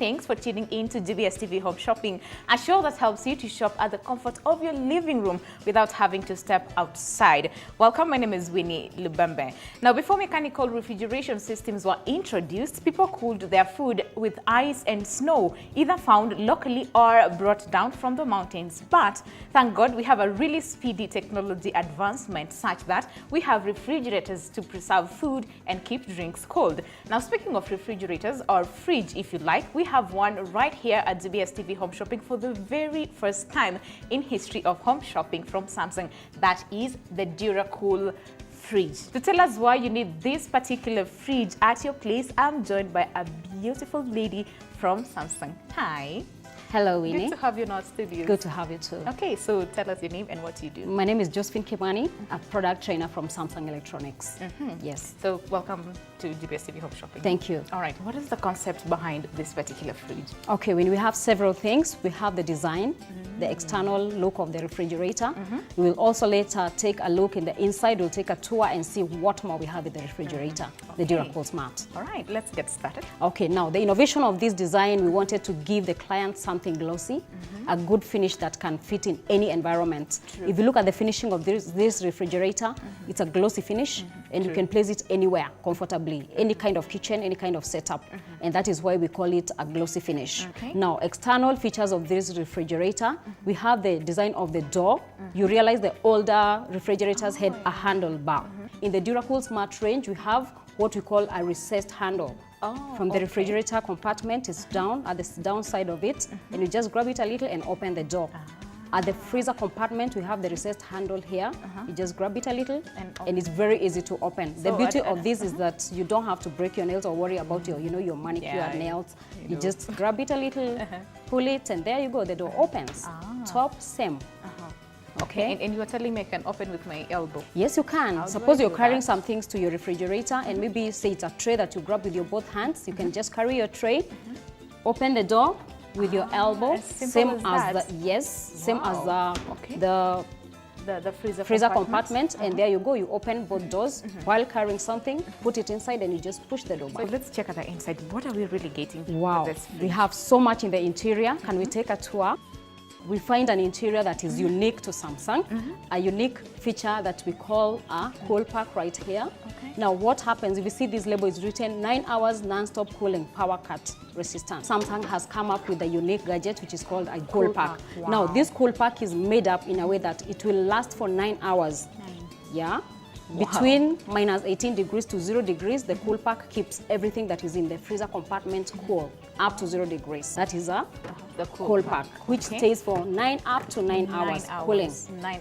Thanks for tuning in to GBS Home Shopping, a show that helps you to shop at the comfort of your living room without having to step outside. Welcome, my name is Winnie Lubembe. Now, before mechanical refrigeration systems were introduced, people cooled their food with ice and snow, either found locally or brought down from the mountains. But thank God we have a really speedy technology advancement such that we have refrigerators to preserve food and keep drinks cold. Now, speaking of refrigerators, or fridge if you like, we have one right here at GBS Home Shopping for the very first time in history of home shopping from Samsung. That is the Dura fridge. To tell us why you need this particular fridge at your place, I'm joined by a beautiful lady from Samsung. Hi. Hello, Winnie. Good to have you in our studio. Good to have you too. Okay, so tell us your name and what you do. My name is Josephine Kimani, a product trainer from Samsung Electronics. Yes. So welcome to GBS Home Shopping. Thank you. All right, what is the concept behind this particular fridge? Okay, when we have several things, we have the design, the external look of the refrigerator. We will also later take a look in the inside. We'll take a tour and see what more we have in the refrigerator, the Dura Smart. All right, let's get started. Okay, now the innovation of this design, we wanted to give the client something glossy, a good finish that can fit in any environment. True. If you look at the finishing of this refrigerator, it's a glossy finish, and you can place it anywhere comfortably, any kind of kitchen, any kind of setup, and that is why we call it a glossy finish. Okay. Now, external features of this refrigerator, we have the design of the door. You realize the older refrigerators had a handle bar. In the Dura Smart range, we have what we call a recessed handle. From the refrigerator compartment, it's down at the downside of it, and you just grab it a little and open the door. At the freezer compartment, we have the recessed handle here. You just grab it a little, and it's very easy to open. The beauty of this is that you don't have to break your nails or worry about your, your manicured nails. You just grab it a little, pull it, and there you go. The door opens. Top, same. Okay. And you were telling me I can open with my elbow. Yes, you can. Suppose you're carrying some things to your refrigerator, and maybe say it's a tray that you grab with your both hands. You can just carry your tray, open the door with your elbow, same as the freezer compartment, and there you go. You open both doors while carrying something, put it inside, and you just push the door back. So let's check at the inside. What are we really getting? Wow, we have so much in the interior. Can we take a tour? We find an interior that is unique to Samsung, a unique feature that we call a cool pack right here. Okay. Now, what happens if you see this label is written 9 hours non-stop cooling, power cut resistant. Samsung has come up with a unique gadget which is called a cool pack. Wow. Now, this cool pack is made up in a way that it will last for 9 hours. Yeah. Wow. Between minus 18 degrees to 0 degrees, the cool pack keeps everything that is in the freezer compartment cool up to 0 degrees. That is the cool pack, which stays for 9 to 9 hours cooling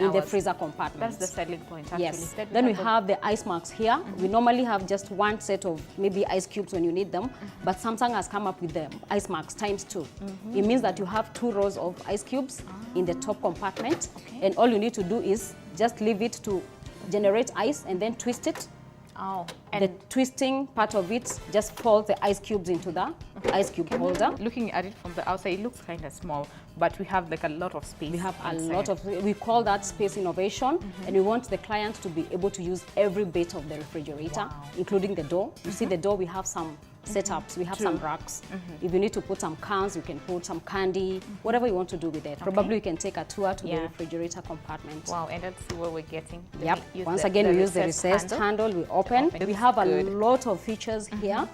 in the freezer compartment. That's the selling point, actually. Yes. Then we have the ice marks here. We normally have just one set of maybe ice cubes when you need them, but Samsung has come up with the ice marks ×2. It means that you have 2 rows of ice cubes in the top compartment, and all you need to do is just leave it to generate ice and then twist it. And the twisting part of it just folds the ice cubes into the ice cube holder. Looking at it from the outside, it looks kind of small, but we have like a lot of space. We have a lot of, we call that space innovation, and we want the client to be able to use every bit of the refrigerator, including the door. You see the door, we have some setups, we have some racks. If you need to put some cans, you can put some candy, whatever you want to do with it. Probably you can take a tour to the refrigerator compartment. Wow, and let's see what we're getting. Yep, once again we use the recessed handle, we open. We have a lot of features here.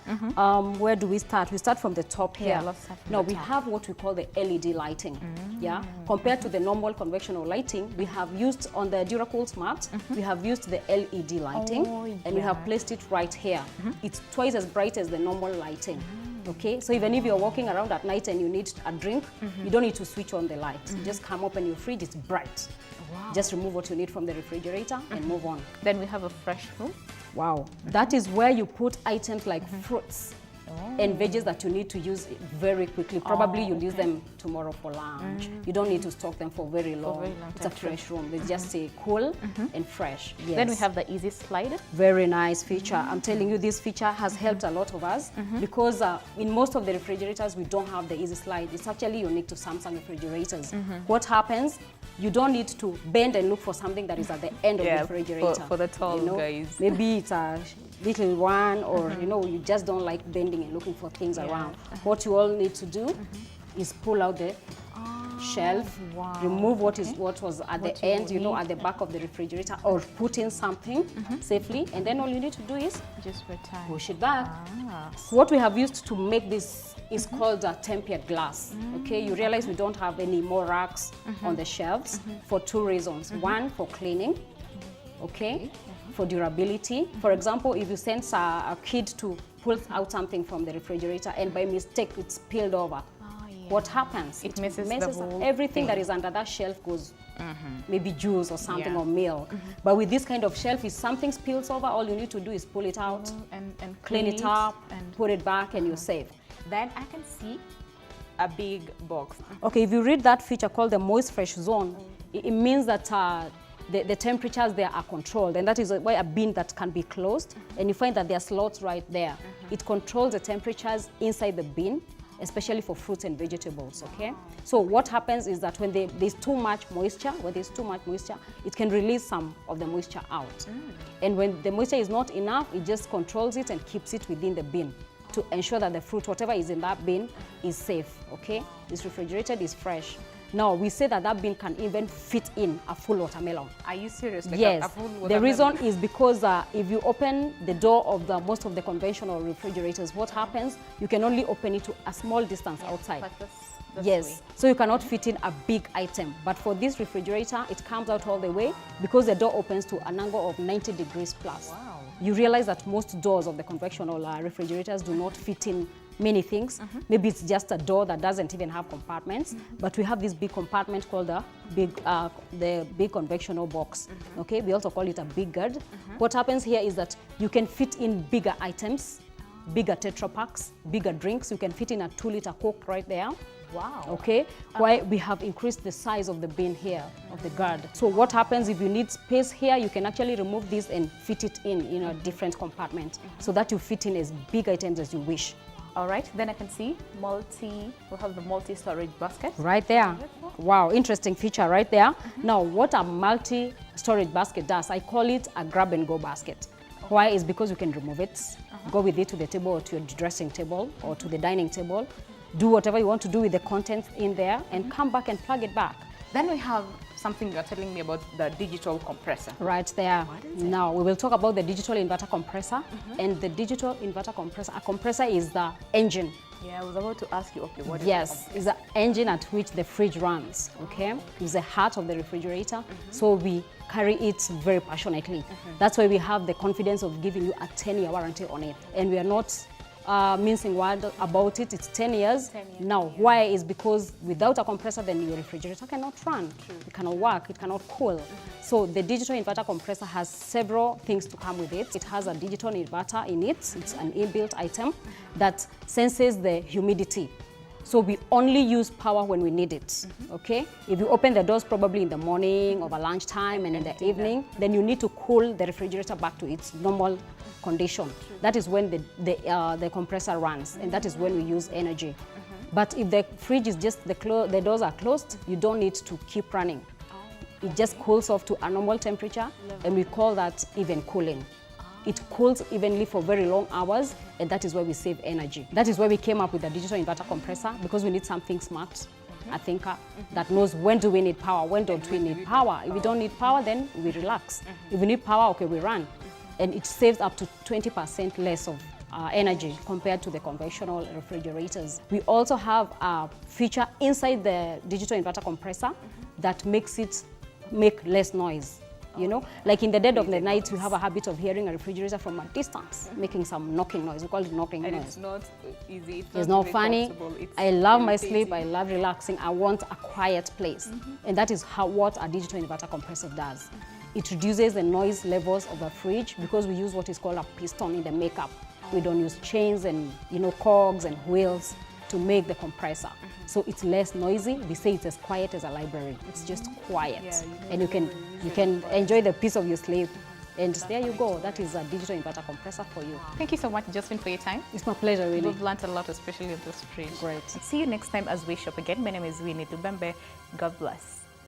Where do we start? We start from the top here. Now we have what we call the LED lighting. Yeah, compared to the normal conventional lighting, we have used on the Dura Smart, we have used the LED lighting, and we have placed it right here. It's twice as bright as the normal lighting. Okay, so even if you're walking around at night and you need a drink, you don't need to switch on the light. You just come open your fridge, it's bright. Just remove what you need from the refrigerator and move on. Then we have a fresh room. Wow, that is where you put items like fruits and veggies that you need to use very quickly. Probably you'll use them tomorrow for lunch. You don't need to stock them for very long. It's a fresh room. They just stay cool and fresh. Yes. Then we have the easy slide. Very nice feature. I'm telling you, this feature has helped a lot of us because in most of the refrigerators, we don't have the easy slide. It's actually unique to Samsung refrigerators. What happens? you don't need to bend and look for something that is at the end of the refrigerator. For the tall guys. Maybe it's a little one, or you just don't like bending and looking for things around. What you all need to do is pull out the shelf, remove what was at the end, at the back of the refrigerator, or put in something safely, and then all you need to do is just return. Push it back. What we have used to make this is called a tempered glass. Okay, you realize we don't have any more racks on the shelves for two reasons. One, for cleaning, okay, for durability. For example, if you send a kid to pull out something from the refrigerator and by mistake it's spilled over, what happens? It messes up everything that is under that shelf goes, maybe juice or something, or milk. But with this kind of shelf, if something spills over, all you need to do is pull it out and clean it up, and put it back, and you're safe. Then I can see a big box. Okay, if you read that feature called the moist fresh zone, it means that the temperatures there are controlled, and that is why a bin that can be closed, and you find that there are slots right there. It controls the temperatures inside the bin, especially for fruits and vegetables, okay? So what happens is that when there's too much moisture, it can release some of the moisture out. And when the moisture is not enough, it just controls it and keeps it within the bin to ensure that the fruit, whatever is in that bin, is safe, okay? It's refrigerated, it's fresh. Now, we say that bin can even fit in a full watermelon. Are you serious? Like yes. A full watermelon? The reason is because if you open the door of most of the conventional refrigerators, what happens? You can only open it to a small distance outside. Like this yes. way. So you cannot fit in a big item. But for this refrigerator, it comes out all the way because the door opens to an angle of 90 degrees plus. Wow. You realize that most doors of the conventional refrigerators do not fit in many things. Maybe it's just a door that doesn't even have compartments, but we have this big compartment called the big conventional box. Okay, we also call it a big guard. What happens here is that you can fit in bigger items, bigger Tetra Packs, bigger drinks. You can fit in a 2-liter Coke right there. Wow. Okay, why we have increased the size of the bin here, of the guard. So what happens if you need space here, you can actually remove this and fit it in a different compartment so that you fit in as big items as you wish. All right, then I can see we have the multi-storage basket. Right there. Wow, interesting feature right there. Now, what a multi-storage basket does, I call it a grab-and-go basket. Why? Is because you can remove it, go with it to the table or to your dressing table or to the dining table, do whatever you want to do with the contents in there, and come back and plug it back. Then we have something you're telling me about the digital compressor. Right there. What is it? Now we will talk about the digital inverter compressor. And the digital inverter compressor, a compressor is the engine. Yeah, I was about to ask you, okay, what is Yes, it's the engine at which the fridge runs, okay? It's the heart of the refrigerator, so we carry it very passionately. That's why we have the confidence of giving you a 10-year warranty on it. And we are not mincing word about it. It's 10 years. 10 years. Now, why is because without a compressor, then your refrigerator cannot run. True. It cannot work. It cannot cool. So the digital inverter compressor has several things to come with it. It has a digital inverter in it. It's an inbuilt item that senses the humidity. So we only use power when we need it, okay? If you open the doors probably in the morning, over lunchtime, and in the evening, then you need to cool the refrigerator back to its normal condition. That is when the compressor runs, and that is when we use energy. But if the fridge is just, the doors are closed, you don't need to keep running. It just cools off to a normal temperature, and we call that even cooling. It cools evenly for very long hours, and that is where we save energy. That is why we came up with a digital inverter compressor, because we need something smart, a thinker, that knows when do we need power, when don't we need power. If we don't need power, then we relax. If we need power, okay, we run. And it saves up to 20% less of energy compared to the conventional refrigerators. We also have a feature inside the digital inverter compressor that makes it make less noise. You know, like in the dead of the night, we have a habit of hearing a refrigerator from a distance, making some knocking noise. We call it knocking noise. And it's not easy. It's not funny. I love my sleep. I love relaxing. I want a quiet place. And that is what a digital inverter compressor does. It reduces the noise levels of a fridge because we use what is called a piston in the makeup. We don't use chains and, cogs and wheels to make the compressor. So it's less noisy. We say it's as quiet as a library. It's just quiet. Yeah, and you can enjoy the peace of your sleep. And there you go. That is a digital inverter compressor for you. Thank you so much, Josephine, for your time. It's my pleasure, really. We've learned a lot, especially in this fridge. Great. See you next time as we shop again. My name is Winnie Lubembe. God bless.